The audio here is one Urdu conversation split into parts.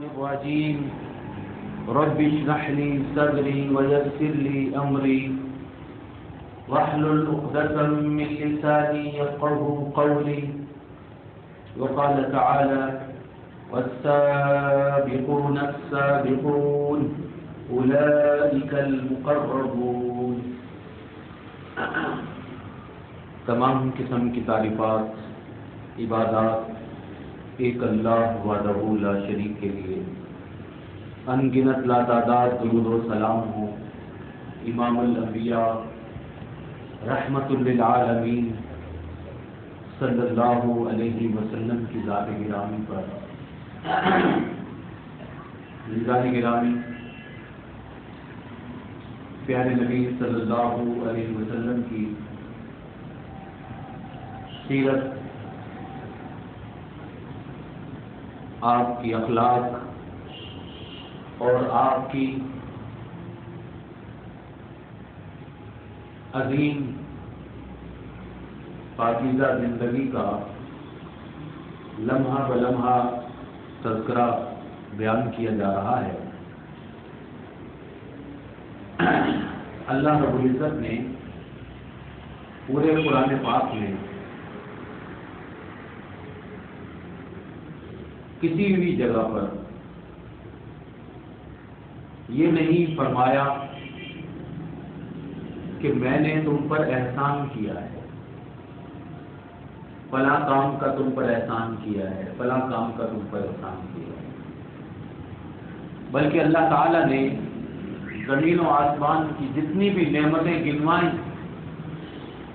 الشيطان الرجيم رب اشرح لي صدري ويسر لي أمري واحلل عقدة من لساني يفقهوا قولي. وقال تعالى والسابقون السابقون أولئك المقربون. تمام قسم کی تعریفات عبادات ایک اللہ وحدہ لا شریک کے لیے، ان گنت لاتعداد درود و سلام ہو امام الانبیاء رحمت للعالمین صلی اللہ علیہ وسلم کی ذات گرامی پر. ذات گرامی، پیارے نبی صلی اللہ علیہ وسلم کی سیرت، آپ کی اخلاق اور آپ کی عظیم پاکیزہ زندگی کا لمحہ بلمحہ تذکرہ بیان کیا جا رہا ہے. اللہ رب العزت نے پورے قرآن پاک میں کسی بھی جگہ پر یہ نہیں فرمایا کہ میں نے تم پر احسان کیا ہے، فلاں کام کا تم پر احسان کیا ہے، فلاں کام کا تم پر احسان کیا ہے، بلکہ اللہ تعالیٰ نے زمین و آسمان کی جتنی بھی نعمتیں گنوائیں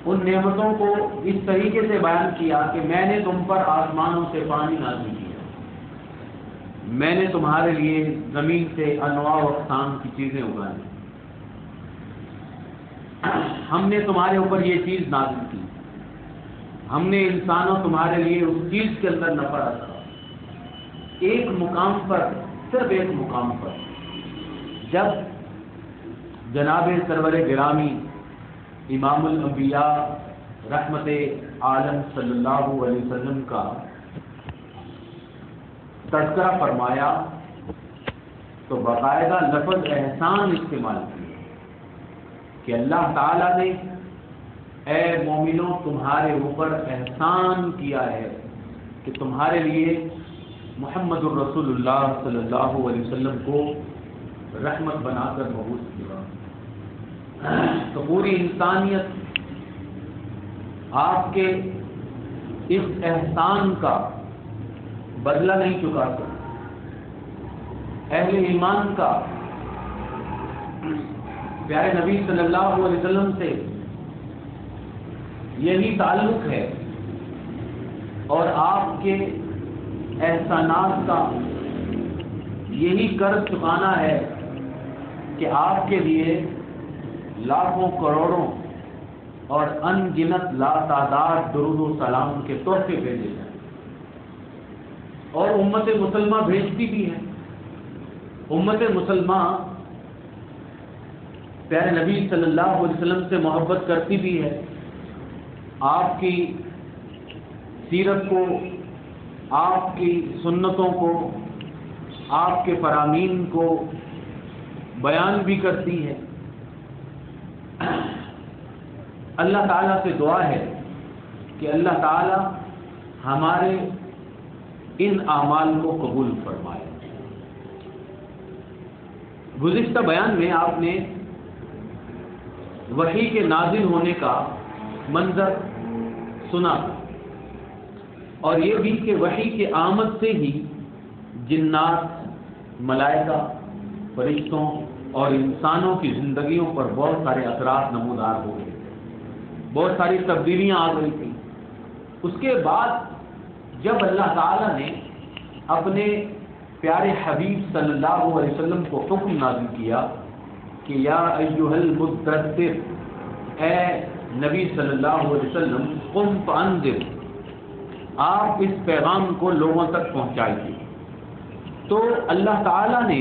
ان نعمتوں کو اس طریقے سے بیان کیا کہ میں نے تم پر آسمانوں سے پانی نازل کیا، میں نے تمہارے لیے زمین سے انواع و اقسام کی چیزیں اگائی، ہم نے تمہارے اوپر یہ چیز نازل کی، ہم نے انسانوں تمہارے لیے اس چیز کے اندر نفع رکھا. ایک مقام پر، صرف ایک مقام پر جب جناب سرور گرامی امام الانبیاء رحمت عالم صلی اللہ علیہ وسلم کا تذکرہ فرمایا تو باقاعدہ لفظ احسان استعمال کیا کہ اللہ تعالیٰ نے اے مومنوں تمہارے اوپر احسان کیا ہے کہ تمہارے لیے محمد الرسول اللہ صلی اللہ علیہ وسلم کو رحمت بنا کر مبعوث کیا. تو پوری انسانیت آپ کے اس احسان کا بدلہ نہیں چکا سکتی. اہل ایمان کا پیارے نبی صلی اللہ علیہ وسلم سے یہی تعلق ہے اور آپ کے احسانات کا یہی قرض چکانا ہے کہ آپ کے لیے لاکھوں کروڑوں اور ان گنت لا تعداد درود و سلام کے تحفے بھیجے جائیں، اور امت مسلمہ بھیجتی بھی ہے. امت مسلمہ پیارے نبی صلی اللہ علیہ وسلم سے محبت کرتی بھی ہے، آپ کی سیرت کو، آپ کی سنتوں کو، آپ کے فرامین کو بیان بھی کرتی ہے. اللہ تعالیٰ سے دعا ہے کہ اللہ تعالیٰ ہمارے ان اعمال کو قبول فرمائے. گزشتہ بیان میں آپ نے وحی کے نازل ہونے کا منظر سنا اور یہ بھی کہ وحی کے آمد سے ہی جنات، ملائکہ، فرشتوں اور انسانوں کی زندگیوں پر بہت سارے اثرات نمودار ہو گئے، بہت ساری تبدیلیاں آ گئی تھیں. اس کے بعد جب اللہ تعالیٰ نے اپنے پیارے حبیب صلی اللہ علیہ وسلم کو حکم نازل کیا کہ یا ایھا المدثر، اے نبی صلی اللہ علیہ وسلم قم فانذر، آپ اس پیغام کو لوگوں تک پہنچائیے، تو اللہ تعالیٰ نے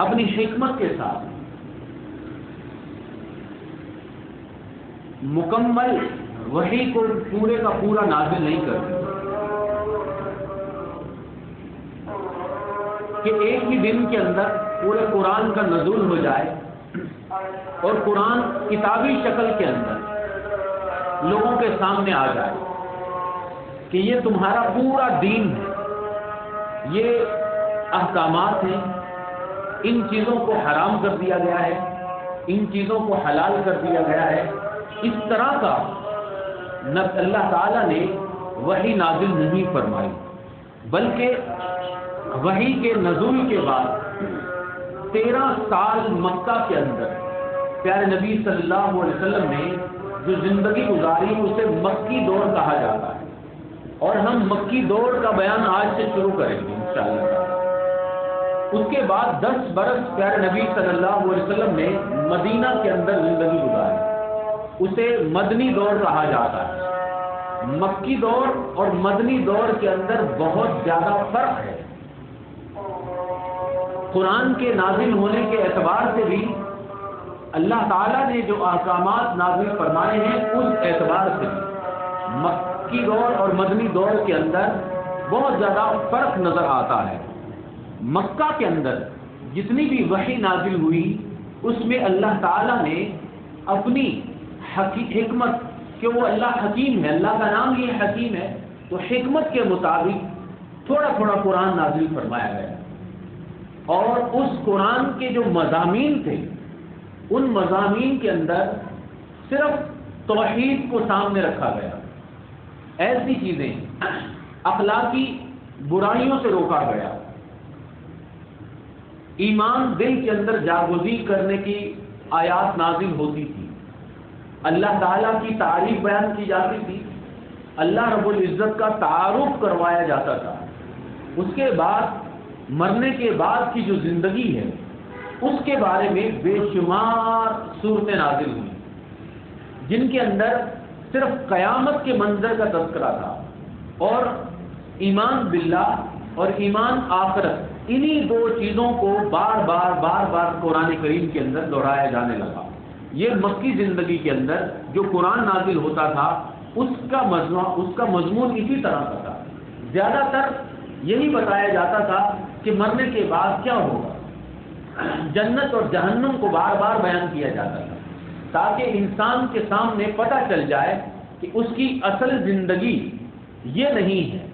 اپنی حکمت کے ساتھ مکمل وحی کو پورے کا پورا نازل نہیں کرتی، کہ ایک ہی دن کے اندر پورے قرآن کا نزول ہو جائے اور قرآن کتابی شکل کے اندر لوگوں کے سامنے آ جائے کہ یہ تمہارا پورا دین ہے، یہ احکامات ہیں، ان چیزوں کو حرام کر دیا گیا ہے، ان چیزوں کو حلال کر دیا گیا ہے، اس طرح کا اللہ تعالیٰ نے وحی نازل نہیں فرمائی، بلکہ وحی کے نزول کے بعد 13 سال مکہ کے اندر پیارے نبی صلی اللہ علیہ وسلم نے جو زندگی گزاری اسے مکی دور کہا جاتا ہے، اور ہم مکی دور کا بیان آج سے شروع کریں گے انشاءاللہ۔ اس کے بعد 10 برس پیارے نبی صلی اللہ علیہ وسلم نے مدینہ کے اندر زندگی گزاری، اسے مدنی دور کہا جاتا ہے۔ مکی دور اور مدنی دور کے اندر بہت زیادہ فرق ہے۔ قرآن کے نازل ہونے کے اعتبار سے بھی اللہ تعالیٰ نے جو احکامات نازل فرمائے ہیں اس اعتبار سے بھی مکی دور اور مدنی دور کے اندر بہت زیادہ فرق نظر آتا ہے۔ مکہ کے اندر جتنی بھی وحی نازل ہوئی اس میں اللہ تعالیٰ نے اپنی حکمت کہ وہ اللہ حکیم ہے، اللہ کا نام یہ حکیم ہے، تو حکمت کے مطابق تھوڑا تھوڑا قرآن نازل فرمایا گیا، اور اس قرآن کے جو مضامین تھے ان مضامین کے اندر صرف توحید کو سامنے رکھا گیا، ایسی چیزیں اخلاقی برائیوں سے روکا گیا، ایمان دل کے اندر جاگزین کرنے کی آیات نازل ہوتی تھی، اللہ تعالیٰ کی تعریف بیان کی جاتی تھی، اللہ رب العزت کا تعارف کروایا جاتا تھا۔ اس کے بعد مرنے کے بعد کی جو زندگی ہے اس کے بارے میں بے شمار صورتیں نازل ہوئی، جن کے اندر صرف قیامت کے منظر کا تذکرہ تھا، اور ایمان باللہ اور ایمان آخرت، انہی دو چیزوں کو بار بار قرآن کریم کے اندر دہرایا جانے لگا۔ یہ مکی زندگی کے اندر جو قرآن نازل ہوتا تھا اس کا مضمون اسی طرح کا تھا، زیادہ تر یہی بتایا جاتا تھا کہ مرنے کے بعد کیا ہوگا، جنت اور جہنم کو بار بار بیان کیا جاتا تھا تاکہ انسان کے سامنے پتہ چل جائے کہ اس کی اصل زندگی یہ نہیں ہے،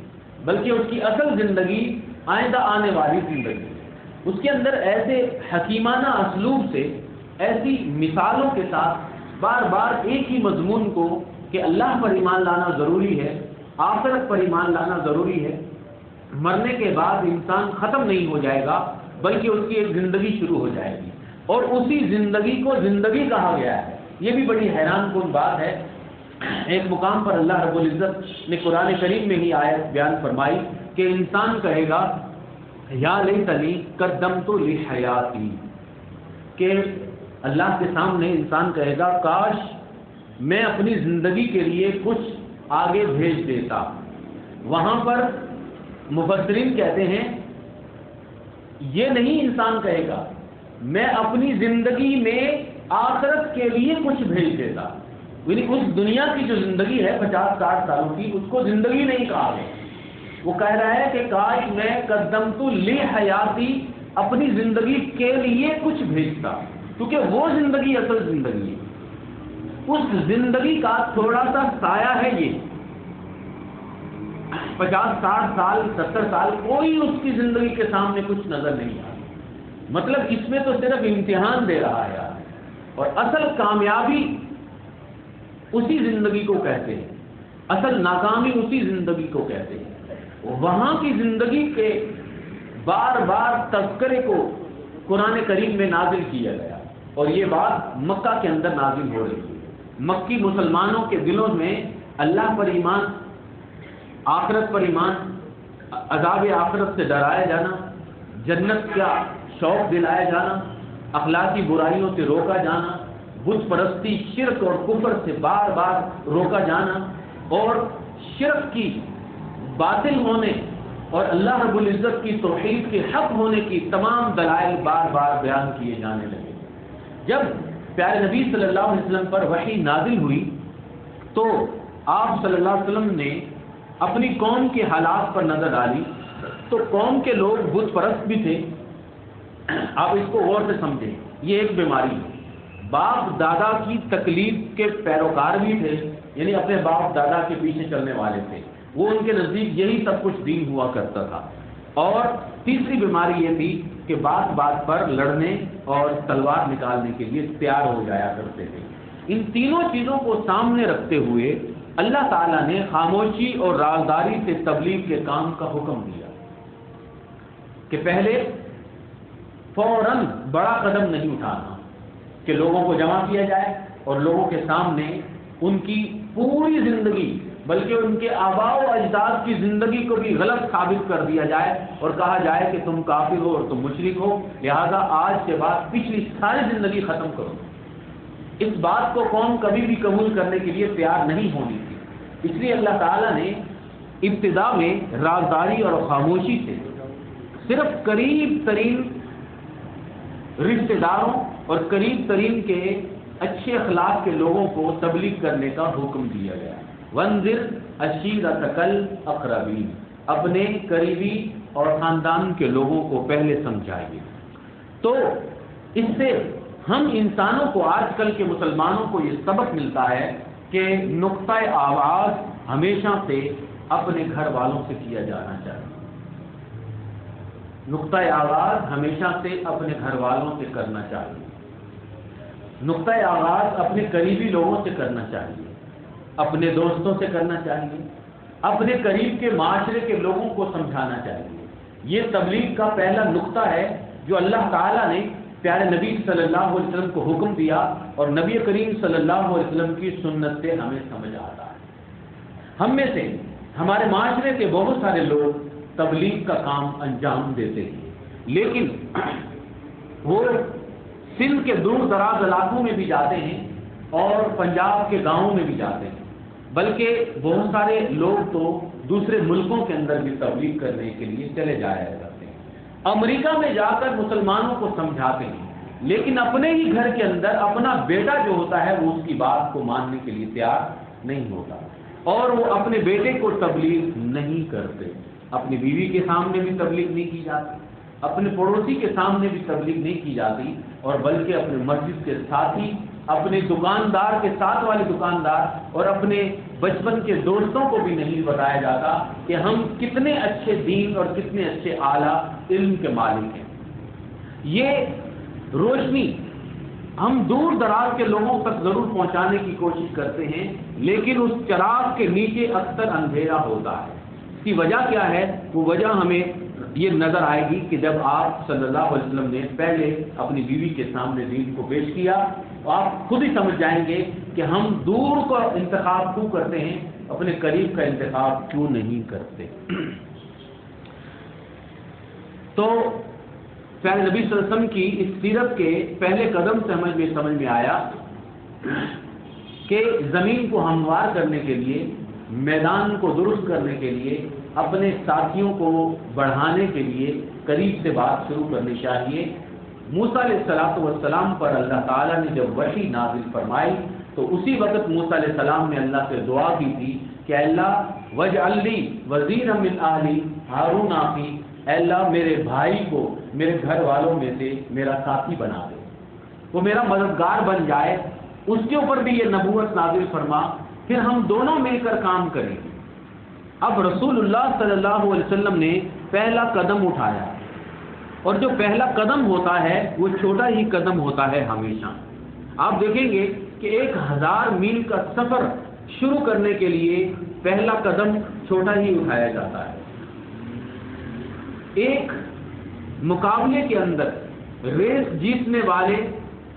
بلکہ اس کی اصل زندگی آئندہ آنے والی زندگی ہے۔ اس کے اندر ایسے حکیمانہ اسلوب سے، ایسی مثالوں کے ساتھ بار بار ایک ہی مضمون کو کہ اللہ پر ایمان لانا ضروری ہے، آخرت پر ایمان لانا ضروری ہے، مرنے کے بعد انسان ختم نہیں ہو جائے گا بلکہ اس کی ایک زندگی شروع ہو جائے گی، اور اسی زندگی کو زندگی کہا گیا ہے۔ یہ بھی بڑی حیران کن بات ہے۔ ایک مقام پر اللہ رب العزت نے قرآن کریم میں ہی آیت بیان فرمائی کہ انسان کہے گا یا لیتنی قدمت لحیاتی، کہ اللہ کے سامنے انسان کہے گا کاش میں اپنی زندگی کے لیے کچھ آگے بھیج دیتا۔ وہاں پر مفسرین کہتے ہیں یہ نہیں انسان کہے گا، میں اپنی زندگی میں آخرت کے لیے کچھ بھیج دیتا، یعنی اس دنیا کی جو زندگی ہے 50-60 سالوں کی، اس کو زندگی نہیں کہا گیا۔ وہ کہہ رہا ہے کہ کاش میں قدمت لحیاتی، اپنی زندگی کے لیے کچھ بھیجتا، کیونکہ وہ زندگی اصل زندگی ہے، اس زندگی کا تھوڑا سا سایہ ہے یہ 50-60 سال 70 سال، کوئی اس کی زندگی کے سامنے کچھ نظر نہیں آتا۔ مطلب اس میں تو صرف امتحان دے رہا ہے، اور اصل کامیابی اسی زندگی کو کہتے ہیں، اصل ناکامی اسی زندگی کو کہتے ہیں۔ وہاں کی زندگی کے بار بار تذکرے کو قرآن کریم میں نازل کیا گیا، اور یہ بات مکہ کے اندر نازل ہو رہی ہے۔ مکی مسلمانوں کے دلوں میں اللہ پر ایمان، آخرت پر ایمان، عذاب آخرت سے ڈرایا جانا، جنت کا شوق دلایا جانا، اخلاقی برائیوں سے روکا جانا، بت پرستی، شرک اور کفر سے بار بار روکا جانا، اور شرک کی باطل ہونے اور اللہ رب العزت کی توحید کے حق ہونے کی تمام دلائل بار بار بیان کیے جانے لگے۔ جب پیارے نبی صلی اللہ علیہ وسلم پر وحی نازل ہوئی تو آپ صلی اللہ علیہ وسلم نے اپنی قوم کے حالات پر نظر ڈالی تو قوم کے لوگ بت پرست بھی تھے. آپ اس کو غور سے سمجھیں, یہ ایک بیماری ہے. باپ دادا کی تکلیف کے پیروکار بھی تھے, یعنی اپنے باپ دادا کے پیچھے چلنے والے تھے, وہ ان کے نزدیک یہی سب کچھ دین ہوا کرتا تھا. اور تیسری بیماری یہ تھی کہ بات بات پر لڑنے اور تلوار نکالنے کے لیے تیار ہو جایا کرتے تھے. ان تینوں چیزوں کو سامنے رکھتے ہوئے اللہ تعالیٰ نے خاموشی اور رازداری سے تبلیغ کے کام کا حکم دیا کہ پہلے فوراً بڑا قدم نہیں اٹھانا کہ لوگوں کو جمع کیا جائے اور لوگوں کے سامنے ان کی پوری زندگی بلکہ ان کے آباء و اجداد کی زندگی کو بھی غلط ثابت کر دیا جائے اور کہا جائے کہ تم کافر ہو اور تم مشرک ہو, لہذا آج کے بعد پچھلی ساری زندگی ختم کرو. اس بات کو قوم کبھی بھی قبول کرنے کے لیے تیار نہیں ہونی تھی. اس لیے اللہ تعالیٰ نے ابتدا میں رازداری اور خاموشی سے صرف قریب ترین رشتہ داروں اور قریب ترین کے اچھے اخلاق کے لوگوں کو تبلیغ کرنے کا حکم دیا گیا. وانذر عشیرتک الاقربین, اپنے قریبی اور خاندان کے لوگوں کو پہلے سمجھائیے. تو اس سے ہم انسانوں کو, آج کل کے مسلمانوں کو یہ سبق ملتا ہے کہ نقطۂ آغاز ہمیشہ سے اپنے گھر والوں سے کیا جانا چاہیے. نقطۂ آغاز ہمیشہ سے اپنے گھر والوں سے کرنا چاہیے. نقطۂ آغاز اپنے قریبی لوگوں سے کرنا چاہیے, اپنے دوستوں سے کرنا چاہیے, اپنے قریب کے معاشرے کے لوگوں کو سمجھانا چاہیے. یہ تبلیغ کا پہلا نقطہ ہے جو اللہ تعالیٰ نے پیارے نبی صلی اللہ علیہ وسلم کو حکم دیا, اور نبی کریم صلی اللہ علیہ وسلم کی سنت سے ہمیں سمجھ آتا ہے. ہم میں سے ہمارے معاشرے کے بہت سارے لوگ تبلیغ کا کام انجام دیتے ہیں, لیکن وہ سندھ کے دور دراز علاقوں میں بھی جاتے ہیں اور پنجاب کے گاؤں میں بھی جاتے ہیں, بلکہ بہت سارے لوگ تو دوسرے ملکوں کے اندر بھی تبلیغ کرنے کے لیے چلے جایا کرتے ہیں. امریکہ میں جا کر مسلمانوں کو سمجھاتے ہیں, لیکن اپنے ہی گھر کے اندر اپنا بیٹا جو ہوتا ہے وہ اس کی بات کو ماننے کے لیے تیار نہیں ہوتا, اور وہ اپنے بیٹے کو تبلیغ نہیں کرتے. اپنی بیوی کے سامنے بھی تبلیغ نہیں کی جاتی, اپنے پڑوسی کے سامنے بھی تبلیغ نہیں کی جاتی, اور بلکہ اپنے مسجد کے ساتھی, اپنے دکاندار کے ساتھ والے دکاندار اور اپنے بچپن کے دوستوں کو بھی نہیں بتایا جاتا کہ ہم کتنے اچھے دین اور کتنے اچھے اعلیٰ علم کے مالک ہیں. یہ روشنی ہم دور دراز کے لوگوں تک ضرور پہنچانے کی کوشش کرتے ہیں, لیکن اس چراغ کے نیچے اکثر اندھیرا ہوتا ہے. اس کی وجہ کیا ہے؟ وہ وجہ ہمیں یہ نظر آئے گی کہ جب آپ صلی اللہ علیہ وسلم نے پہلے اپنی بیوی کے سامنے دین کو پیش کیا, تو آپ خود ہی سمجھ جائیں گے کہ ہم دور کا انتخاب کیوں کرتے ہیں, اپنے قریب کا انتخاب کیوں نہیں کرتے. تو پیارے نبی صلی اللہ علیہ وسلم کی اس سیرت کے پہلے قدم سے ہمیں سمجھ میں آیا کہ زمین کو ہموار کرنے کے لیے, میدان کو درست کرنے کے لیے, اپنے ساتھیوں کو بڑھانے کے لیے قریب سے بات شروع کرنی چاہیے. موسیٰ علیہ السلام پر اللہ تعالیٰ نے جب وحی نازل فرمائی تو اسی وقت موسیٰ علیہ السلام نے اللہ سے دعا کی تھی کہ اللہ وجعل لی وزیرا من اہلی ہارون اخی, اے اللہ میرے بھائی کو میرے گھر والوں میں سے میرا ساتھی بنا دے, وہ میرا مددگار بن جائے. اس کے اوپر بھی یہ نبوت نازل فرما, پھر ہم دونوں مل کر کام کریں گے. اب رسول اللہ صلی اللہ علیہ وسلم نے پہلا قدم اٹھایا, اور جو پہلا قدم ہوتا ہے وہ چھوٹا ہی قدم ہوتا ہے ہمیشہ. آپ دیکھیں گے کہ 1000 میل کا سفر شروع کرنے کے لیے پہلا قدم چھوٹا ہی اٹھایا جاتا ہے. ایک مقابلے کے اندر ریس جیتنے والے,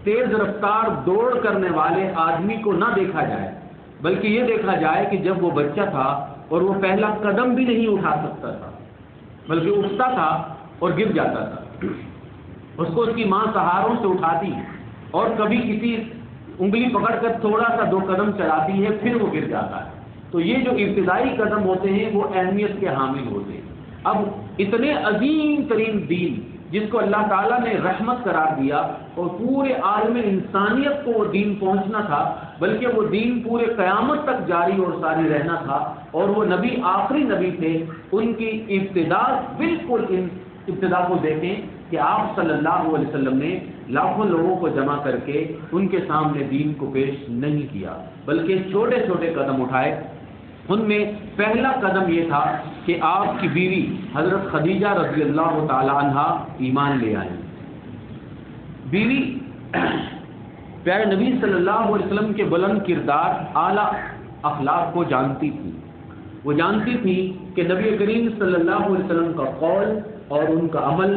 تیز رفتار دوڑ کرنے والے آدمی کو نہ دیکھا جائے, بلکہ یہ دیکھا جائے کہ جب وہ بچہ تھا اور وہ پہلا قدم بھی نہیں اٹھا سکتا تھا, بلکہ اٹھتا تھا اور گر جاتا تھا. اس کو اس کی ماں سہاروں سے اٹھاتی ہے, اور کبھی کسی انگلی پکڑ کر تھوڑا سا 2 قدم چلاتی ہے, پھر وہ گر جاتا ہے. تو یہ جو ابتدائی قدم ہوتے ہیں وہ اہمیت کے حامل ہوتے ہیں. اب اتنے عظیم ترین دین جس کو اللہ تعالیٰ نے رحمت قرار دیا اور پورے عالم انسانیت کو وہ دین پہنچنا تھا, بلکہ وہ دین پورے قیامت تک جاری اور ساری رہنا تھا, اور وہ نبی آخری نبی تھے، ان کی ابتدا بالکل ان ابتدا کو دیکھیں کہ آپ صلی اللہ علیہ وسلم نے لاکھوں لوگوں کو جمع کر کے ان کے سامنے دین کو پیش نہیں کیا، بلکہ چھوٹے چھوٹے قدم اٹھائے۔ ان میں پہلا قدم یہ تھا کہ آپ کی بیوی حضرت خدیجہ رضی اللہ تعالی عنہا ایمان لے آئیں۔ بیوی پیارے نبی صلی اللہ علیہ وسلم کے بلند کردار، اعلیٰ اخلاق کو جانتی تھی۔ وہ جانتی تھی کہ نبی کریم صلی اللہ علیہ وسلم کا قول اور ان کا عمل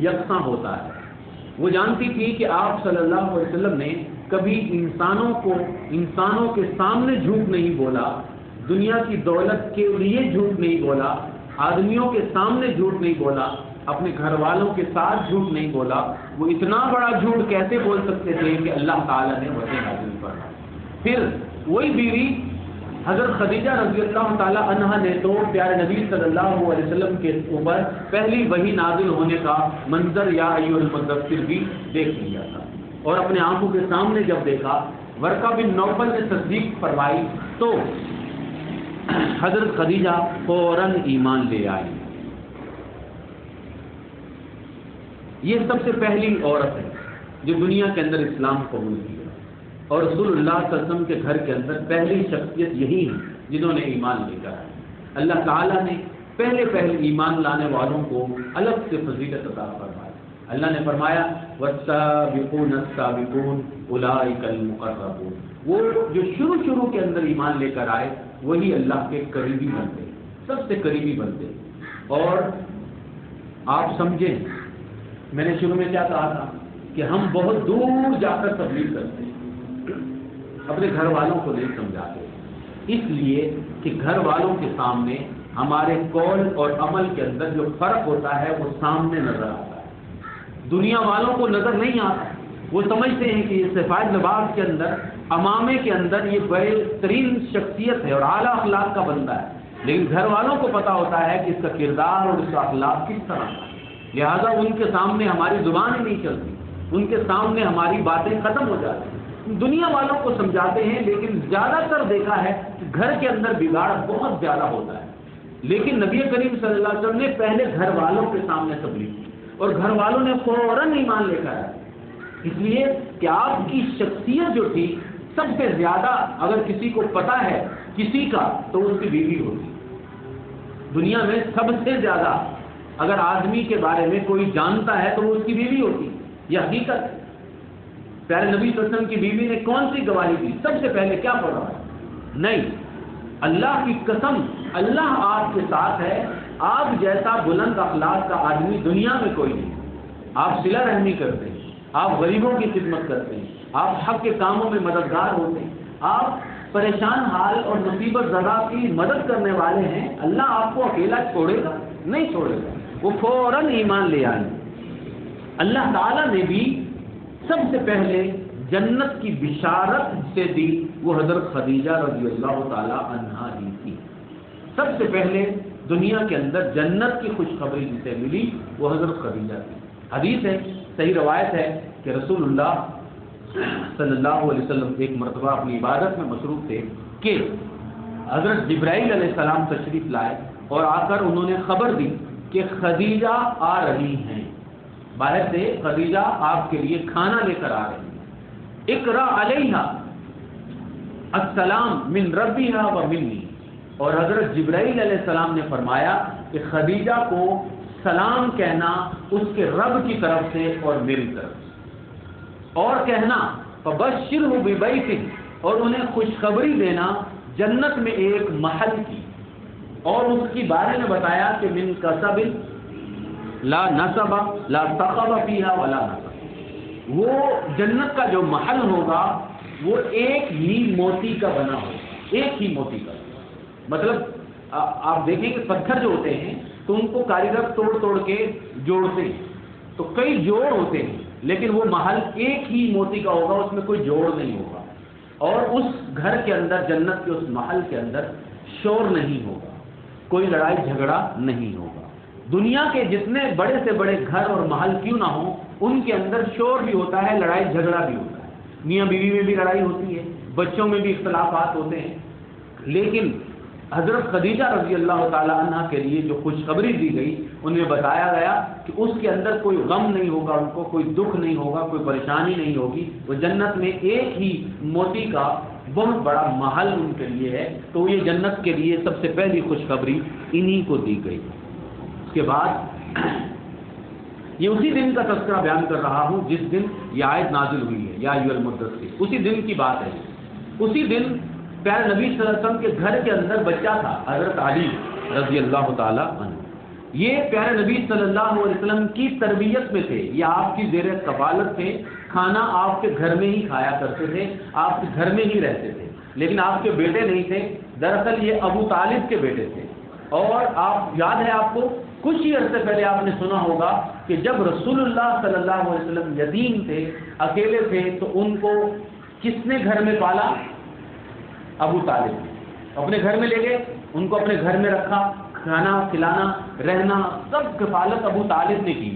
یکساں ہوتا ہے۔ وہ جانتی تھی کہ آپ صلی اللہ علیہ وسلم نے کبھی انسانوں کے سامنے جھوٹ نہیں بولا، دنیا کی دولت کے لیے جھوٹ نہیں بولا، آدمیوں کے سامنے جھوٹ نہیں بولا، اپنے گھر والوں کے ساتھ جھوٹ نہیں بولا۔ وہ اتنا بڑا جھوٹ کیسے بول سکتے تھے کہ اللہ تعالیٰ نے وحی نازل فرمائی۔ پھر وہی بیوی حضرت خدیجہ رضی اللہ تعالی عنہا نے تو پیارے نبی صلی اللہ علیہ وسلم کے اوپر پہلی وحی نازل ہونے کا منظر یا ایھا المدثر بھی دیکھ لیا تھا، اور اپنے آنکھوں کے سامنے جب دیکھا، ورقہ بن نوفل نے تصدیق فرمائی تو حضرت خدیجہ فوراً ایمان لے آئی۔ یہ سب سے پہلی عورت ہے جو دنیا کے اندر اسلام قبول کیا، اور رسول اللہ صلی اللہ علیہ وسلم کے گھر کے اندر پہلی شخصیت یہی ہے جنہوں نے ایمان لے کر آئی۔ اللہ تعالیٰ نے پہلے ایمان لانے والوں کو الگ سے فضیلت عطا فرمائی۔ اللہ نے فرمایا والسابقون السابقون اولئک المقربون، وہ جو شروع کے اندر ایمان لے کر آئے وہی اللہ کے قریبی بنتے، سب سے قریبی بنتے۔ اور آپ سمجھیں، میں نے شروع میں کیا کہا تھا کہ ہم بہت دور جا کر تبلیغ کرتے ہیں، اپنے گھر والوں کو نہیں سمجھاتے، اس لیے کہ گھر والوں کے سامنے ہمارے قول اور عمل کے اندر جو فرق ہوتا ہے وہ سامنے نظر آتا ہے، دنیا والوں کو نظر نہیں آتا۔ وہ سمجھتے ہیں کہ یہ سفید لباس کے اندر، امامے کے اندر یہ بہترین شخصیت ہے اور اعلیٰ اخلاق کا بندہ ہے، لیکن گھر والوں کو پتا ہوتا ہے کہ اس کا کردار اور اس کا اخلاق کس طرح کا ہے، لہذا ان کے سامنے ہماری زبان ہی نہیں چلتی، ان کے سامنے ہماری باتیں ختم ہو جاتی ہیں۔ دنیا والوں کو سمجھاتے ہیں، لیکن زیادہ تر دیکھا ہے کہ گھر کے اندر بگاڑ بہت زیادہ ہوتا ہے، لیکن نبی کریم صلی اللہ علیہ وسلم نے پہلے گھر والوں کے سامنے تبلیغ کی، اور گھر والوں نے فوراً ایمان لے کر آئے، اس لیے کہ آپ کی شخصیت جو تھی سب سے زیادہ اگر کسی کو پتا ہے کسی کا تو اس کی بیوی ہوتی۔ دنیا میں سب سے زیادہ اگر آدمی کے بارے میں کوئی جانتا ہے تو وہ اس کی بیوی ہوتی، یہ حقیقت ہے۔ پیارے نبی صلی اللہ علیہ وسلم کی بیوی نے کون سی گواہی دی؟ سب سے پہلے کیا پڑھا؟ نہیں، اللہ کی قسم، اللہ آپ کے ساتھ ہے، آپ جیسا بلند اخلاق کا آدمی دنیا میں کوئی نہیں۔ آپ صلہ رحمی کرتے ہیں، آپ غریبوں کی خدمت کرتے ہیں، آپ حق کے کاموں میں مددگار ہوتے ہیں، آپ پریشان حال اور مصیبت زدہ کی مدد کرنے والے ہیں، اللہ آپ کو اکیلا چھوڑے گا؟ نہیں چھوڑے گا۔ وہ فوراً ایمان لے آئیں۔ اللہ تعالیٰ نے بھی سب سے پہلے جنت کی بشارت سے دی، وہ حضرت خدیجہ رضی اللہ تعالی عنہا دی تھی۔ سب سے پہلے دنیا کے اندر جنت کی خوشخبری جسے ملی وہ حضرت خدیجہ تھی۔ حدیث ہے، صحیح روایت ہے کہ رسول اللہ صلی اللہ علیہ وسلم ایک مرتبہ اپنی عبادت میں مصروف تھے کہ حضرت جبرائیل علیہ السلام تشریف لائے اور آ کر انہوں نے خبر دی کہ خدیجہ آ رہی ہیں، باہر سے خدیجہ آپ کے لیے کھانا لے کر آ رہی ہیں، اقرا علیہا السلام من ربیہا و منی، اور حضرت جبرائیل علیہ السلام نے فرمایا کہ خدیجہ کو سلام کہنا اس کے رب کی طرف سے اور میری طرف سے، اور کہنا فبشرہ ببیت، اور انہیں خوشخبری دینا جنت میں ایک محل کی، اور اس کے بارے میں بتایا کہ من کسب لا نصب لا تقب فیہا ولا نصب، وہ جنت کا جو محل ہوگا وہ ایک ہی موتی کا بنا ہوگا، ایک ہی موتی کا۔ مطلب آپ دیکھیں کہ پتھر جو ہوتے ہیں تو ان کو کاریگر توڑ توڑ کے جوڑتے ہیں، تو کئی جوڑ ہوتے ہیں، لیکن وہ محل ایک ہی موتی کا ہوگا، اس میں کوئی جوڑ نہیں ہوگا، اور اس گھر کے اندر، جنت کے اس محل کے اندر شور نہیں ہوگا، کوئی لڑائی جھگڑا نہیں ہوگا۔ دنیا کے جتنے بڑے سے بڑے گھر اور محل کیوں نہ ہوں، ان کے اندر شور بھی ہوتا ہے، لڑائی جھگڑا بھی ہوتا ہے، میاں بیوی میں بھی لڑائی ہوتی ہے، بچوں میں بھی اختلافات ہوتے ہیں، لیکن حضرت خدیجہ رضی اللہ تعالی عنہ کے لیے جو خوشخبری دی گئی، انہیں بتایا گیا کہ اس کے اندر کوئی غم نہیں ہوگا، ان کو کوئی دکھ نہیں ہوگا، کوئی پریشانی نہیں ہوگی، وہ جنت میں ایک ہی موتی کا بہت بڑا محل ان کے لیے ہے۔ تو یہ جنت کے لیے سب سے پہلی خوشخبری انہی کو دی گئی۔ اس کے بعد یہ اسی دن کا تذکرہ بیان کر رہا ہوں جس دن یہ آیت نازل ہوئی ہے، یا ایھا المدثر، اسی دن کی بات ہے۔ اسی دن پیارے نبی صلی اللہ علیہ وسلم کے گھر کے اندر بچہ تھا، حضرت علی رضی اللہ تعالی عنہ۔ یہ پیارے نبی صلی اللہ علیہ وسلم کی تربیت میں تھے، یہ آپ کی زیر کفالت تھے، کھانا آپ کے گھر میں ہی کھایا کرتے تھے، آپ کے گھر میں ہی رہتے تھے، لیکن آپ کے بیٹے نہیں تھے، دراصل یہ ابو طالب کے بیٹے تھے۔ اور آپ یاد ہے آپ کو کچھ ہی عرصے پہلے آپ نے سنا ہوگا کہ جب رسول اللہ صلی اللہ علیہ وسلم یتیم تھے، اکیلے تھے، تو ان کو کس نے گھر میں پالا؟ ابو طالب اپنے گھر میں لے گئے، ان کو اپنے گھر میں رکھا، کھانا کھلانا رہنا سب کفالت ابو طالب نے کی۔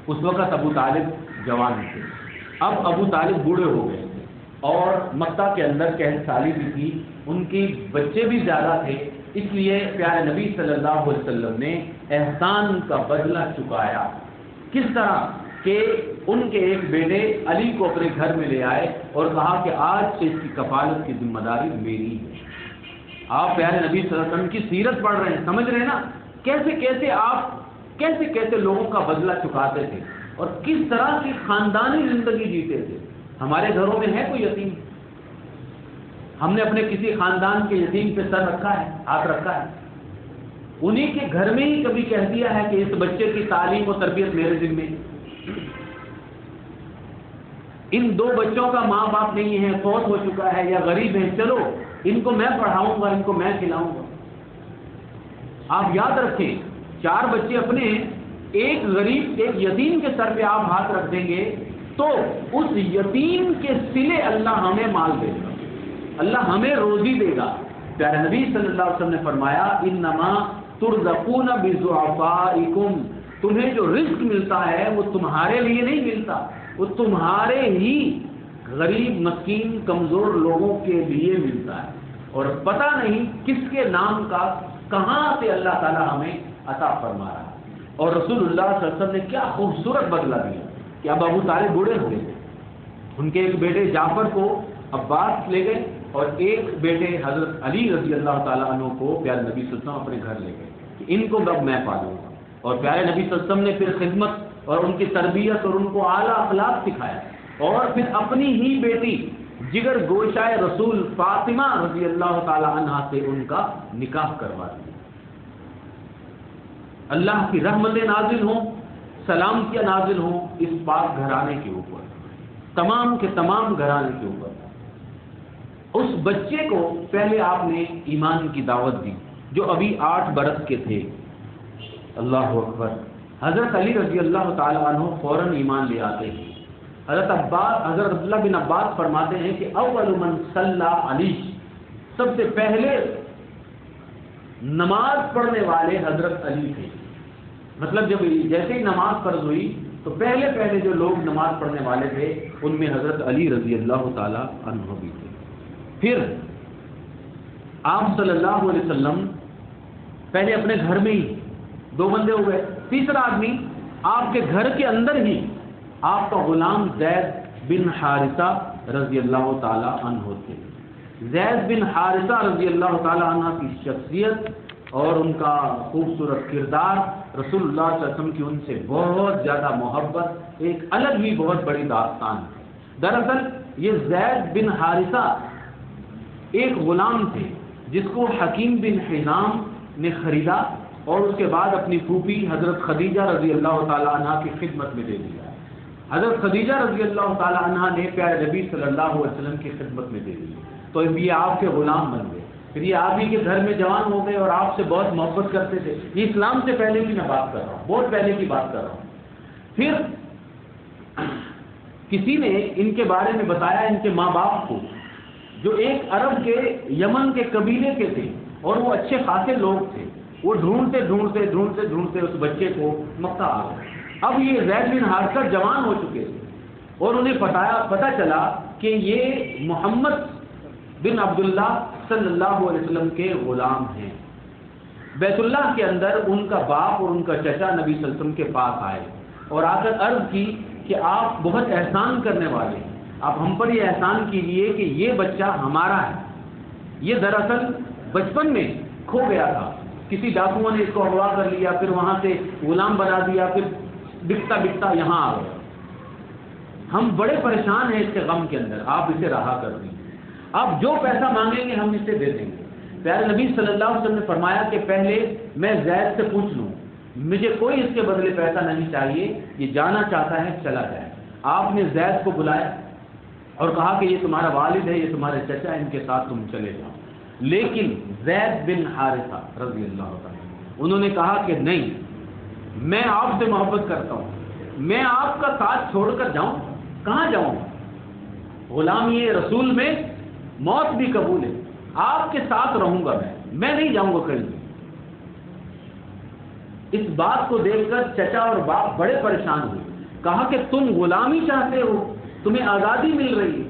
اس وقت ابو طالب جوان تھے، اب ابو طالب بوڑھے ہو گئے تھے، اور مکہ کے اندر قحط سالی بھی تھی، ان کی بچے بھی زیادہ تھے، اس لیے پیارے نبی صلی اللہ علیہ وسلم نے احسان کا بدلہ چکایا۔ کس طرح کہ ان کے ایک بیٹے علی کو اپنے گھر میں لے آئے اور کہا کہ آج سے اس کی کفالت کی ذمہ داری میری ہے۔ آپ پیارے نبی صلی اللہ علیہ وسلم کی سیرت پڑھ رہے ہیں، سمجھ رہے ہیں نا کیسے کیسے آپ کیسے لوگوں کا بدلہ چکاتے تھے اور کس طرح کی خاندانی زندگی جیتے تھے۔ ہمارے گھروں میں ہے کوئی یتیم؟ ہم نے اپنے کسی خاندان کے یتیم پہ سر رکھا ہے، ہاتھ رکھا ہے؟ انہی کے گھر میں ہی کبھی کہہ دیا ہے کہ اس بچے کی تعلیم و تربیت میرے ذمے۔ ان دو بچوں کا ماں باپ نہیں ہے، فوت ہو چکا ہے یا غریب ہے، چلو ان کو میں پڑھاؤں گا، ان کو میں کھلاؤں گا۔ آپ یاد رکھیں، 4 بچے اپنے ہیں، ایک غریب ایک یتیم کے سر پہ آپ ہاتھ رکھ دیں گے تو اس یتیم کے صلے اللہ ہمیں مال دے گا، اللہ ہمیں روزی دے گا۔ پیارے نبی صلی اللہ علیہ وسلم نے فرمایا انما ترزقون بضعفائکم، تمہیں جو رزق ملتا ہے وہ تمہارے لیے نہیں ملتا، وہ تمہارے ہی غریب مسکین کمزور لوگوں کے لیے ملتا ہے، اور پتہ نہیں کس کے نام کا کہاں سے اللہ تعالی ہمیں عطا فرما رہا ہے۔ اور رسول اللہ صلی اللہ علیہ وسلم نے کیا خوبصورت بدلہ دیا کہ اب ابو طالب بوڑھے ہوئے تھے، ان کے ایک بیٹے جعفر کو عباس لے گئے اور ایک بیٹے حضرت علی رضی اللہ تعالیٰ عنہ کو پیارے نبی صلی اللہ علیہ وسلم اپنے گھر لے گئے کہ ان کو اب میں پالوں گا۔ اور پیارے نبی صلی اللہ علیہ وسلم نے پھر خدمت اور ان کی تربیت اور ان کو اعلیٰ اخلاق سکھایا، اور پھر اپنی ہی بیٹی جگر گوشائے رسول فاطمہ رضی اللہ تعالیٰ عنہ سے ان کا نکاح کروا دیا۔ اللہ کی رحمتیں نازل ہوں، سلامتیاں نازل ہوں اس پاک گھرانے کے اوپر، تمام کے تمام گھرانے کے اوپر۔ اس بچے کو پہلے آپ نے ایمان کی دعوت دی جو ابھی 8 برس کے تھے۔ اللہ اکبر۔ حضرت علی رضی اللہ تعالیٰ عنہ فوراً ایمان لے آتے ہیں۔ حضرت عبداللہ بن عباس فرماتے ہیں کہ اول من صلی علی، سب سے پہلے نماز پڑھنے والے حضرت علی تھے۔ مطلب جب جیسے ہی نماز فرض ہوئی تو پہلے جو لوگ نماز پڑھنے والے تھے ان میں حضرت علی رضی اللہ تعالیٰ عنہ بھی تھے۔ پھر آپ صلی اللہ علیہ وسلم پہلے اپنے گھر میں ہی 2 بندے ہو گئے، تیسرا آدمی آپ کے گھر کے اندر ہی آپ کا غلام زید بن حارثہ رضی اللہ تعالیٰ عنہ تھے۔ زید بن حارثہ رضی اللہ تعالیٰ عنہ کی شخصیت اور ان کا خوبصورت کردار، رسول اللہ صلی اللہ علیہ وسلم کی ان سے بہت زیادہ محبت ایک الگ ہی بہت بڑی داستان ہے۔ دراصل یہ زید بن حارثہ ایک غلام تھے جس کو حکیم بن حزام نے خریدا اور اس کے بعد اپنی پھوپھی حضرت خدیجہ رضی اللہ تعالیٰ عنہ کی خدمت میں دے دیا۔ حضرت خدیجہ رضی اللہ تعالیٰ عنہ نے پیارے نبی صلی اللہ علیہ وسلم کی خدمت میں دے دی، تو یہ آپ کے غلام بن گئے۔ پھر یہ آپ ہی کے گھر میں جوان ہو گئے اور آپ سے بہت محبت کرتے تھے۔ یہ اسلام سے پہلے کی میں بات کر رہا ہوں، بہت پہلے کی بات کر رہا ہوں۔ پھر کسی نے ان کے بارے میں بتایا ان کے ماں باپ کو، جو ایک عرب کے یمن کے قبیلے کے تھے اور وہ اچھے خاصے لوگ تھے۔ وہ ڈھونڈتے اس بچے کو مکہ آ گئے۔ اب یہ زید بن حارثہ جوان ہو چکے تھے اور انہیں پتہ چلا کہ یہ محمد بن عبداللہ صلی اللہ علیہ وسلم کے غلام ہیں۔ بیت اللہ کے اندر ان کا باپ اور ان کا چچا نبی صلی اللہ علیہ وسلم کے پاس آئے اور آ کر عرض کی کہ آپ بہت احسان کرنے والے ہیں، آپ ہم پر یہ احسان کیجئے کہ یہ بچہ ہمارا ہے، یہ دراصل بچپن میں کھو گیا تھا، کسی ڈاکوؤں نے اس کو اغوا کر لیا، پھر وہاں سے غلام بنا دیا، پھر بکتا بکتا یہاں آ گیا، ہم بڑے پریشان ہیں اس کے غم کے اندر، آپ اسے رہا کر دیں، آپ جو پیسہ مانگیں گے ہم اسے دے دیں گے۔ پیارے نبی صلی اللہ علیہ وسلم نے فرمایا کہ پہلے میں زید سے پوچھ لوں، مجھے کوئی اس کے بدلے پیسہ نہیں چاہیے، یہ جانا چاہتا ہے چلا جائے۔ آپ نے زید کو بلایا اور کہا کہ یہ تمہارا والد ہے، یہ تمہارے چچا، ان کے ساتھ تم چلے جاؤ۔ لیکن زید بن حارثہ رضی اللہ عنہ انہوں نے کہا کہ نہیں، میں آپ سے محبت کرتا ہوں، میں آپ کا ساتھ چھوڑ کر جاؤں، کہاں جاؤں؟ غلامی رسول میں موت بھی قبول ہے، آپ کے ساتھ رہوں گا، میں نہیں جاؤں گا کہیں۔ اس بات کو دیکھ کر چچا اور باپ بڑے پریشان ہوئے، کہا کہ تم غلامی چاہتے ہو، تمہیں آزادی مل رہی ہے۔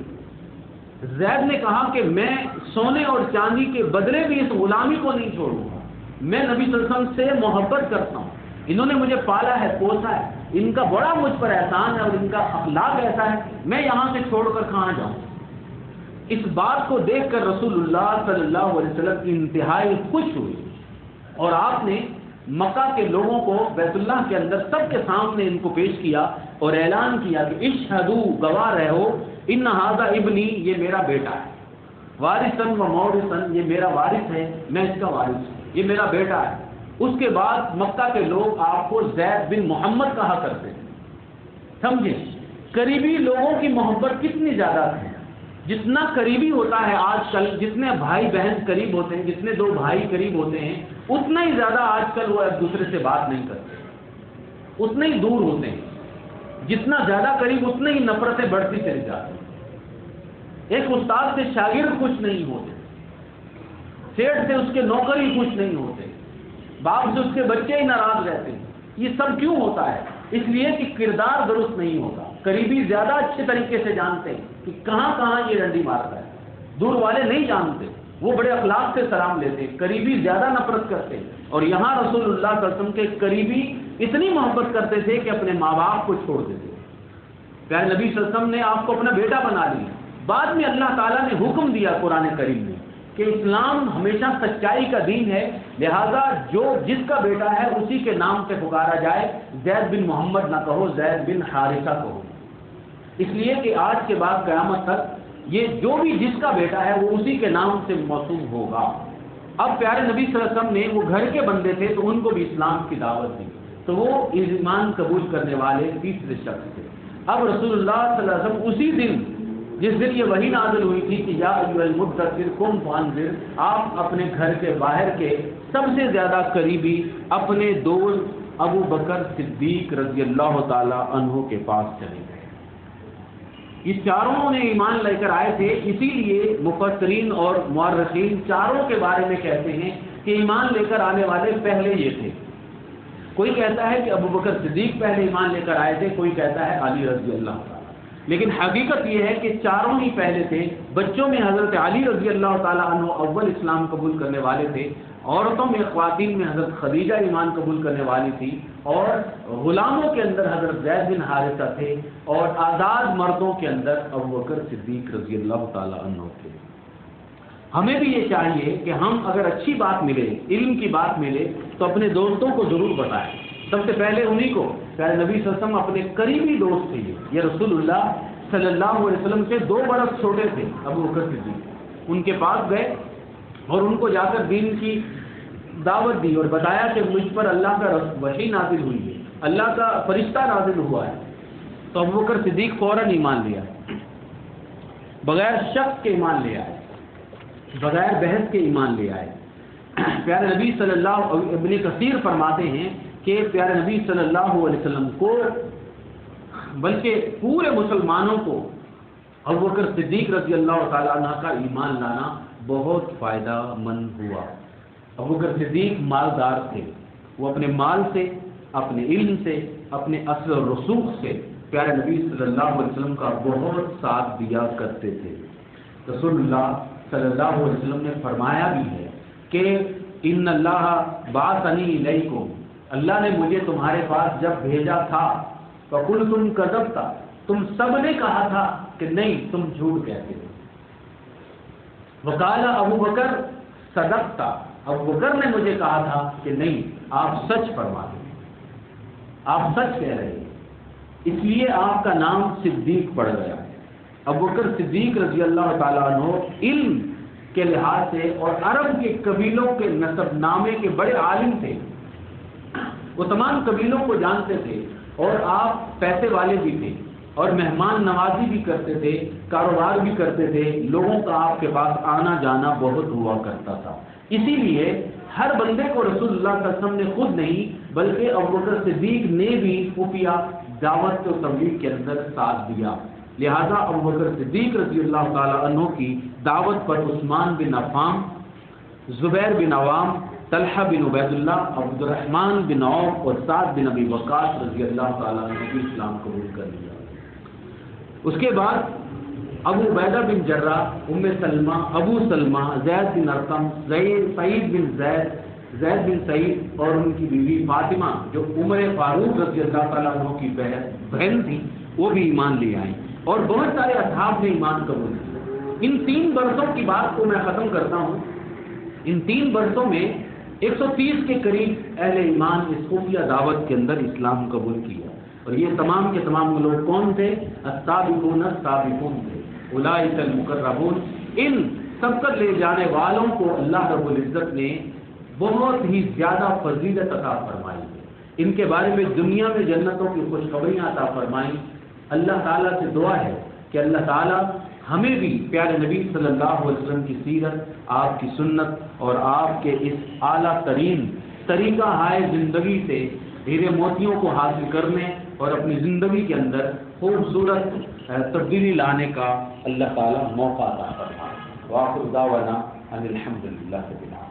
زید نے کہا کہ میں سونے اور چاندی کے بدلے بھی اس غلامی کو نہیں چھوڑوں گا، میں نبی صلی اللہ علیہ وسلم سے محبت کرتا ہوں، انہوں نے مجھے پالا ہے، پوسا ہے، ان کا بڑا مجھ پر احسان ہے اور ان کا اخلاق ایسا ہے، میں یہاں سے چھوڑ کر کہاں جاؤں۔ اس بات کو دیکھ کر رسول اللہ صلی اللہ علیہ وسلم انتہائی خوش ہوئے اور آپ نے مکہ کے لوگوں کو بیت اللہ کے اندر سب کے سامنے ان کو پیش کیا اور اعلان کیا کہ اشہدوا، گواہ رہو، ان ھذا ابنی، یہ میرا بیٹا ہے، وارثاً و مورثاً، یہ میرا وارث ہے، میں اس کا وارث ہوں، یہ میرا بیٹا ہے۔ اس کے بعد مکہ کے لوگ آپ کو زید بن محمد کہا کرتے تھے۔ سمجھیں قریبی لوگوں کی محبت کتنی زیادہ ہے، جتنا قریبی ہوتا ہے آج کل، جتنے بھائی بہن قریب ہوتے ہیں، جتنے دو بھائی قریب ہوتے ہیں، اتنا ہی زیادہ آج کل وہ ایک دوسرے سے بات نہیں کرتے، اتنے ہی دور ہوتے ہیں، جتنا زیادہ قریب اتنے ہی نفرتیں بڑھتی چلی جاتی ہیں۔ ایک استاد سے شاگرد خوش نہیں ہوتے، سیٹ سے اس کے نوکر ہی خوش نہیں ہوتے، باپ سے اس کے بچے ہی ناراض رہتے ہیں۔ یہ سب کیوں ہوتا ہے؟ اس لیے کہ کردار درست نہیں ہوتا۔ قریبی زیادہ اچھے طریقے سے جانتے ہیں کہ کہاں کہاں یہ ڈنڈی مارتا ہے، دور والے نہیں جانتے، وہ بڑے اخلاق سے سلام لیتے، قریبی زیادہ نفرت کرتے ہیں۔ اور یہاں رسول اللہ صلی اللہ علیہ وسلم کے قریبی اتنی محبت کرتے تھے کہ اپنے ماں باپ کو چھوڑ دیتے۔ پیارے نبی صلی اللہ علیہ وسلم نے آپ کو اپنا بیٹا بنا لیا۔ بعد میں اللہ تعالیٰ نے حکم دیا قرآن کریم میں کہ اسلام ہمیشہ سچائی کا دین ہے، لہذا جس کا بیٹا ہے اسی کے نام سے پکارا جائے، زید بن محمد نہ کہو، زید بن حارثہ کہو، اس لیے کہ آج کے بعد قیامت تک یہ جو بھی جس کا بیٹا ہے وہ اسی کے نام سے موسوم ہوگا۔ اب پیارے نبی صلی اللہ علیہ وسلم نے، وہ گھر کے بندے تھے تو ان کو بھی اسلام کی دعوت دی، تو وہ ایمان قبول کرنے والے تیسرے شخص تھے۔ اب رسول اللہ صلی اللہ علیہ وسلم اسی دن، جس دن یہ وحی نازل ہوئی تھی کہ یا ایھا المدثر قم فانذر، آپ اپنے گھر کے باہر کے سب سے زیادہ قریبی اپنے دوست ابو بکر صدیق رضی اللہ تعالی عنہ کے پاس چلے گئے۔ یہ چاروں نے ایمان لے کر آئے تھے، اسی لیے مفسرین اور مورخین چاروں کے بارے میں کہتے ہیں کہ ایمان لے کر آنے والے پہلے یہ تھے۔ کوئی کہتا ہے کہ ابو بکر صدیق پہلے ایمان لے کر آئے تھے، کوئی کہتا ہے علی رضی اللہ تعالیٰ، لیکن حقیقت یہ ہے کہ چاروں ہی پہلے تھے۔ بچوں میں حضرت علی رضی اللہ تعالیٰ عنہ اول اسلام قبول کرنے والے تھے، عورتوں میں خواتین میں حضرت خدیجہ ایمان قبول کرنے والی تھی، اور غلاموں کے اندر حضرت زید بن حارثہ تھے، اور آزاد مردوں کے اندر ابو بکر صدیق رضی اللہ تعالیٰ عنہ تھے۔ ہمیں بھی یہ چاہیے کہ ہم اگر اچھی بات ملے، علم کی بات ملے، تو اپنے دوستوں کو ضرور بتائیں۔ سب سے پہلے انہی کو، پیارے نبی صلی اللہ علیہ وسلم اپنے قریبی دوست تھے، یہ رسول اللہ صلی اللہ علیہ وسلم سے 2 برس چھوٹے تھے ابو بکر صدیق، ان کے پاس گئے اور ان کو جا کر دین کی دعوت دی اور بتایا کہ مجھ پر اللہ کا وحی نازل ہوئی ہے، اللہ کا فرشتہ نازل ہوا ہے۔ تو ابو بکر صدیق فوراً ایمان لیا، بغیر شک کے ایمان لے آئے، بغیر بحث کے ایمان لے آئے۔ پیارے نبی صلی اللہ، ابن کثیر فرماتے ہیں کہ پیارے نبی صلی اللہ علیہ وسلم کو، بلکہ پورے مسلمانوں کو ابو بکر صدیق رضی اللہ تعالیٰ عنہ کا ایمان لانا بہت فائدہ مند ہوا۔ ابو بکر صدیق مالدار تھے، وہ اپنے مال سے، اپنے علم سے، اپنے اصل و رسوخ سے پیارے نبی صلی اللہ علیہ وسلم کا بہت ساتھ دیا کرتے تھے۔ رسول اللہ صلی اللہ علیہ وسلم نے فرمایا بھی ہے کہ ان اللہ بعثنی الیکم، اللہ نے مجھے تمہارے پاس جب بھیجا تھا فقلتم کذبتا، تم سب نے کہا تھا کہ نہیں تم جھوٹ کہتے ہو. وقال ابو بکر صدقتا، ابو بکر نے مجھے کہا تھا کہ نہیں آپ سچ فرما رہے ہیں، آپ سچ کہہ رہے ہیں، اس لیے آپ کا نام صدیق پڑ گیا. ابو بکر صدیق رضی اللہ تعالیٰ عنہ علم کے لحاظ سے اور عرب کے قبیلوں کے نسب نامے کے بڑے عالم تھے، وہ تمام قبیلوں کو جانتے تھے، اور آپ پیسے والے بھی تھے اور مہمان نوازی بھی کرتے تھے، کاروبار بھی کرتے تھے، لوگوں کا آپ کے پاس آنا جانا بہت ہوا کرتا تھا. اسی لیے ہر بندے کو رسول اللہ صلی اللہ علیہ وسلم نے خود نہیں بلکہ ابوبکر صدیق نے بھی خفیہ دعوت و تبلیغ کے اندر ساتھ دیا. لہذا ابوبکر صدیق رضی اللہ تعالی عنہ کی دعوت پر عثمان بن عفان، زبیر بن عوام، طلحہ بن عبید اللہ، عبد الرحمن بن عوف اور سعد بن ابی وقاص رضی اللہ تعالیٰ عنہ بھی اسلام قبول کر لیا. اس کے بعد ابو عبیدہ بن جراح، ام سلمہ، ابو سلمہ، زید بن ارقم، سعید بن زید بن سعید اور ان کی بیوی فاطمہ جو عمر فاروق رضی اللہ تعالیٰ عنہ کی بہن تھی، وہ بھی ایمان لے آئیں، اور بہت سارے اصحاب نے ایمان قبول کیا. ان 3 برسوں کی بات کو میں ختم کرتا ہوں. ان 3 برسوں میں 130 کے قریب اہل ایمان اس خفیہ دعوت کے اندر اسلام قبول کیا، اور یہ تمام کے تمام لوگ کون تھے؟ السابقون السابقون تھے، اولئک المقربون. ان سبقت لے جانے والوں کو اللہ رب العزت نے بہت ہی زیادہ فضیلت عطا فرمائی ہے. ان کے بارے میں دنیا میں جنتوں کی خوشخبریاں عطا فرمائیں. اللہ تعالیٰ سے دعا ہے کہ اللہ تعالیٰ ہمیں بھی پیارے نبی صلی اللہ علیہ وسلم کی سیرت، آپ کی سنت اور آپ کے اس اعلیٰ ترین طریقہ ہائے زندگی سے ہیرے موتیوں کو حاصل کرنے اور اپنی زندگی کے اندر خوبصورت تبدیلی لانے کا اللہ تعالیٰ موقع عطا فرمائے. وآخر دعوانا ان الحمد للہ رب العالمین.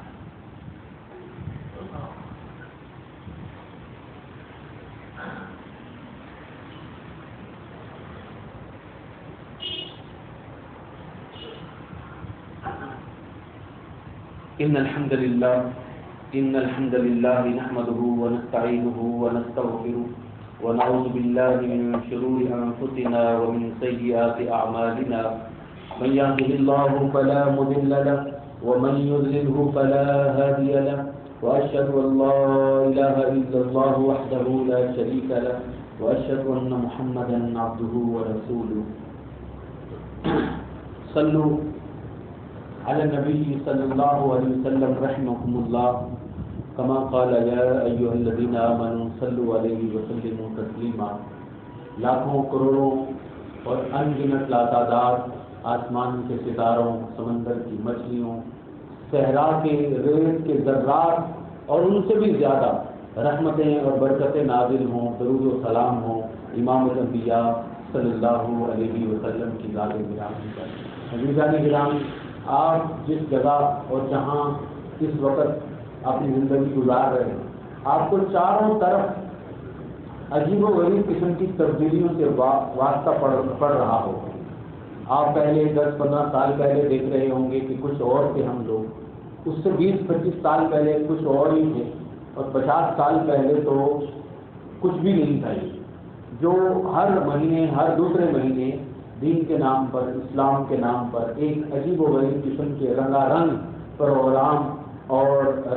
إن الحمد لله نحمده ونستعينه ونستغفره ونعوذ بالله من شرور أنفسنا ومن سيئات أعمالنا. من يهده الله فلا مضل له ومن يضلله فلا هادي له، وأشهد أن لا إله إلا الله وحده لا شريك له، وأشهد أن محمدا عبده ورسوله. صلوا على النبي صلى الله عليه وسلم رحمكم الله كما قال يا أيها الذين آمنوا صلوا عليه وسلموا تسليما. لاکھوں کروڑوں اور انگنت لاتعداد آسمان کے ستاروں، سمندر کی مچھلیوں، صحرا کے ریت کے ذرات اور ان سے بھی زیادہ رحمتیں اور برکتیں نازل ہوں، درود و سلام ہوں امام الانبیاء صلی اللہ علیہ وسلم کی ذات گرامی پر. عزیزان گرامی، آپ جس جگہ اور جہاں اس وقت اپنی زندگی گزار رہے ہیں، آپ کو چاروں طرف عجیب و غریب قسم کی تبدیلیوں سے واسطہ پڑ رہا ہو. آپ پہلے 10-15 سال پہلے دیکھ رہے ہوں گے کہ کچھ اور تھے ہم لوگ، اس سے 20-25 سال پہلے کچھ اور ہی تھے، اور 50 سال پہلے تو کچھ بھی نہیں تھا. جو ہر مہینے، ہر دوسرے مہینے دین کے نام پر، اسلام کے نام پر ایک عجیب و غریب قسم کے رنگا رنگ پروگرام اور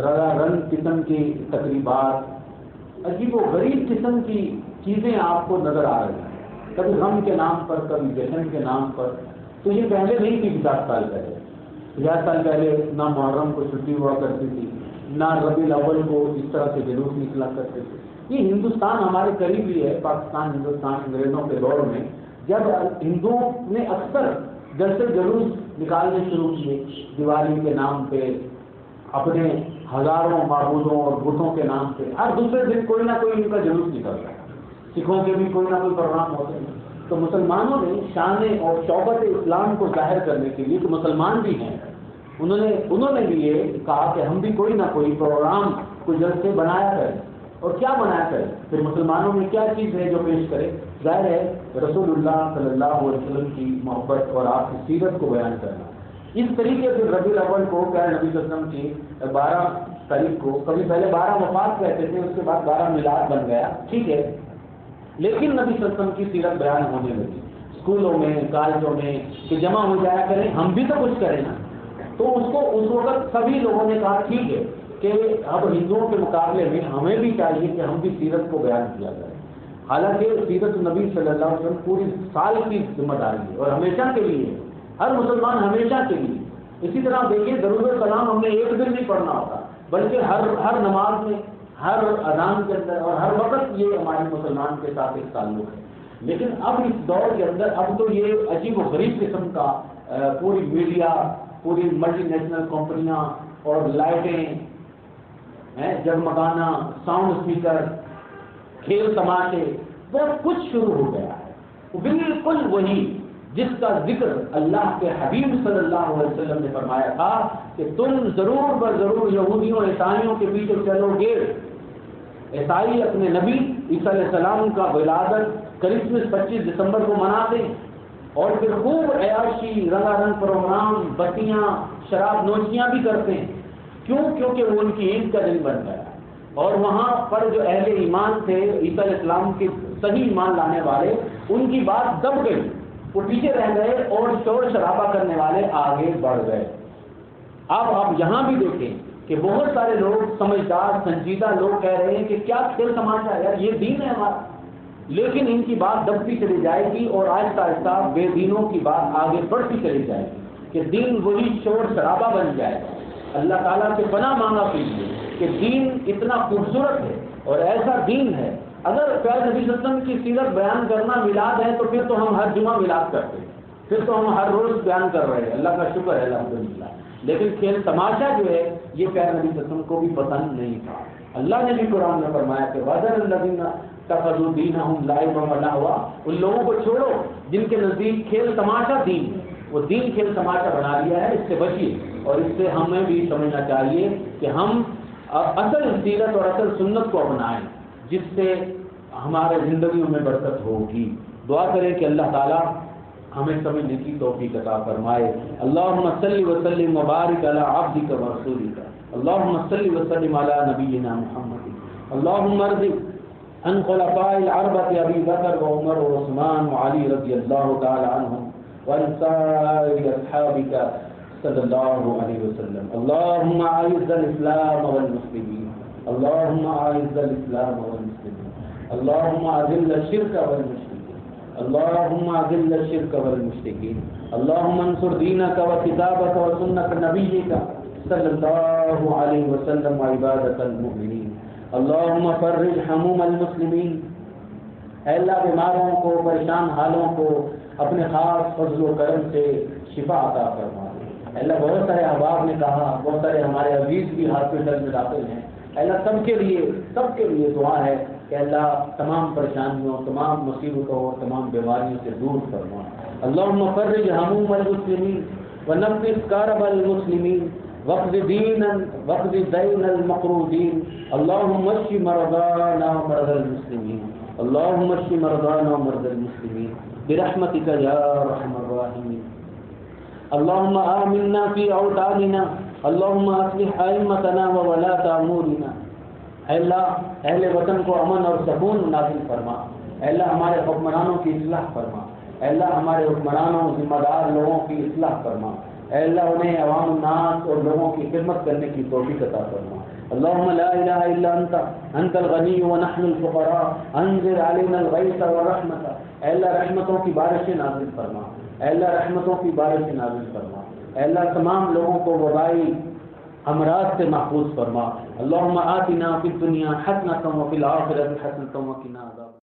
رنگا رنگ قسم کی تقریبات، عجیب و غریب قسم کی چیزیں آپ کو نظر آ رہی ہیں، کبھی غم کے نام پر، کبھی جشن کے نام پر. تو یہ پہلے نہیں تھی 50 سال پہلے. 50 سال پہلے نہ محرم کو چھٹی ہوا کرتی تھی، نہ ربیع الاول کو اس طرح سے جلوس نکلا کرتے تھے. یہ ہندوستان ہمارے قریب ہی ہے، پاکستان ہندوستان انگریزوں کے دور میں جب ہندوؤں نے اکثر جلسے جلوس نکالنے شروع کیے دیوالی کے نام پہ، اپنے ہزاروں معبودوں اور بتوں کے نام پہ، ہر دوسرے دن کوئی نہ کوئی ان کا جلوس نکلتا ہے. سکھوں کے بھی کوئی نہ کوئی پروگرام ہوتے ہیں. تو مسلمانوں نے شان اور شوکت اسلام کو ظاہر کرنے کے لیے، تو مسلمان بھی ہیں، انہوں نے بھی یہ کہا کہ ہم بھی کوئی نہ کوئی پروگرام، کوئی جلسے بنایا کریں. اور کیا بنایا کریں؟ پھر مسلمانوں میں کیا چیز ہے جو پیش کرے؟ ظاہر ہے رسول اللہ صلی اللہ علیہ وسلم کی محبت اور آپ کی سیرت کو بیان کرنا. اس طریقے سے ربیع الاول کو پیارے نبی صلی اللہ علیہ وسلم کی 12 تاریخ کو، کبھی پہلے 12 وفات کہتے تھے، اس کے بعد 12 میلاد بن گیا، ٹھیک ہے، لیکن نبی صلی اللہ علیہ وسلم کی سیرت بیان ہونے لگی اسکولوں میں، کالجوں میں کہ جمع ہو جایا کریں، ہم بھی تو کچھ کریں نا۔ تو اس وقت سبھی لوگوں نے کہا ٹھیک ہے کہ اب ہندوؤں کے مقابلے میں ہمیں بھی چاہیے کہ ہم بھی سیرت کو بیان کیا جائے۔ حالانکہ سیرت نبی صلی اللہ علیہ وسلم پوری سال کی ذمہ داری ہے اور ہمیشہ کے لیے، ہر مسلمان ہمیشہ کے لیے۔ اسی طرح دیکھیے درود السلام ہم نے ایک دن نہیں پڑھنا ہوتا، بلکہ ہر نماز میں، ہر اذان کے اندر اور ہر وقت یہ ہمارے مسلمان کے ساتھ ایک تعلق ہے۔ لیکن اب اس دور کے اندر اب تو یہ عجیب و غریب قسم کا پوری میڈیا، پوری ملٹی نیشنل کمپنیاں اور لائٹیں، جگمگانا، ساؤنڈ اسپیکر، کھیل تماشے، بہت کچھ شروع ہو گیا ہے، بالکل وہی جس کا ذکر اللہ کے حبیب صلی اللہ علیہ وسلم نے فرمایا تھا کہ تم ضرور بضرور یہودیوں عیسائیوں کے پیچھے چلو گے۔ عیسائی اپنے نبی عیسیٰ علیہ السلام کا ولادت کرسمس 25 دسمبر کو مناتے ہیں اور پھر خوب عیاشی، رنگا رنگ پروگرام، بتیاں، شراب نوشیاں بھی کرتے ہیں۔ کیوں؟ کیونکہ وہ ان کی عید کا دن بن گیا اور وہاں پر جو اہل ایمان تھے، عیسیٰ علیہ السلام کے صحیح ایمان لانے والے، ان کی بات دب گئی، وہ پیچھے رہ گئے اور شور شرابہ کرنے والے آگے بڑھ گئے۔ اب آپ یہاں بھی دیکھیں کہ بہت سارے لوگ سمجھدار سنجیدہ لوگ کہہ رہے ہیں کہ کیا کھیل تماشا ہے یار، یہ دین ہے ہمارا، لیکن ان کی بات دبتی چلی جائے گی اور آہستہ آہستہ بے دینوں کی بات آگے بڑھتی چلی جائے گی کہ دین وہی شور شرابہ بن جائے گا۔ اللہ تعالیٰ سے پناہ مانگا کیجیے کہ دین اتنا خوبصورت ہے اور ایسا دین ہے، اگر پیارے نبی صلی اللہ علیہ وسلم کی سیرت بیان کرنا میلاد ہے تو پھر تو ہم ہر جمعہ میلاد کرتے ہیں، پھر تو ہم ہر روز بیان کر رہے ہیں، اللہ کا شکر ہے الحمدللہ۔ لیکن کھیل تماشا جو ہے یہ پیارے نبی صلی اللہ علیہ وسلم کو بھی پسند نہیں تھا۔ اللہ نے بھی قرآن میں فرمایا کہ وَذَرِ الَّذِينَ اتَّخَذُوا دِينَهُمْ لَعِبًا وَلَهْوًا، ان لوگوں کو چھوڑو جن کے نزدیک کھیل تماشا دین ہے، وہ دین کھیل تماشا بنا لیا ہے، اس سے بچیے۔ اور اس سے ہمیں بھی سمجھنا چاہیے کہ ہم اصل سیرت اور اصل سنت کو اپنائیں، جس سے ہمارے زندگیوں میں برکت ہوگی۔ دعا کریں کہ اللہ تعالیٰ ہمیں سمجھنے کی توفیق عطا فرمائے۔ اللہم صلی وسلم وبارک علی عبدک ورسولک، اللہم صلی وسلم علی نبینا محمد، اللہم ارض عن خلفاء الاربعۃ ابی بکر وعمر وعثمان وعلی رضی اللہ تعالی عنہم وعن سائر اصحابک صلی اللہ علیہ وسلم۔ اللہم اعز الاسلام والمسلمین، اللہم اعز الاسلام والمسلمین، اللہم اذل الشرک والمشرکین، اللہم اذل الشرک والمشرکین، اللہم انصر دینک وکتابک وسنت نبیک صلی اللہ علیہ وسلم وعبادک المؤمنین، اللہم فرج ہموم المسلمین۔ اے اللہ بیماروں کو، پریشان حالوں کو اپنے خاص فضل و کرم سے شفا عطا فرما۔ اے اللہ بہت سارے احباب نے کہا، بہت سارے ہمارے عزیز بھی ہاسپٹل میں داخل ہیں، اے اللہ سب کے لیے دعا ہے کہ اللہ تمام پریشانیوں، تمام مصیبتوں اور تمام بیماریوں سے دور فرما۔ اللہم فرج ہموم المسلمین ونفس کرب المسلمین وقض دین المقروضین، اللہم اشف مرضانا ومرضى المسلمین، اللہم اشف مرضانا ومرضى المسلمین برحمتک یا ارحم الراحمین۔ اللہم آمنا فی اوطاننا، اللہم اصلح ائمتنا وولاة امورنا۔ اے اللہ اہل وطن کو امن اور سکون نازل فرما، اے اللہ ہمارے حکمرانوں کی اصلاح فرما، اے اللہ ہمارے حکمرانوں ذمہ دار لوگوں کی اصلاح فرما، اے اللہ انہیں عوام الناس اور لوگوں کی خدمت کرنے کی توفیق عطا فرما۔ اللہم لا الہ الا انت الغنی ونحن الفقراء انزل علینا الغیث والرحمۃ۔ اے اللہ رحمتوں کی بارشیں نازل فرما، اے اللہ رحمتوں کی بارشیں نازل فرما، اے اللہ تمام لوگوں کو وبائی امراض سے محفوظ فرما۔ اللہم آتنا فی الدنیا حسنۃ وفی الآخرۃ حسنۃ وقنا عذاب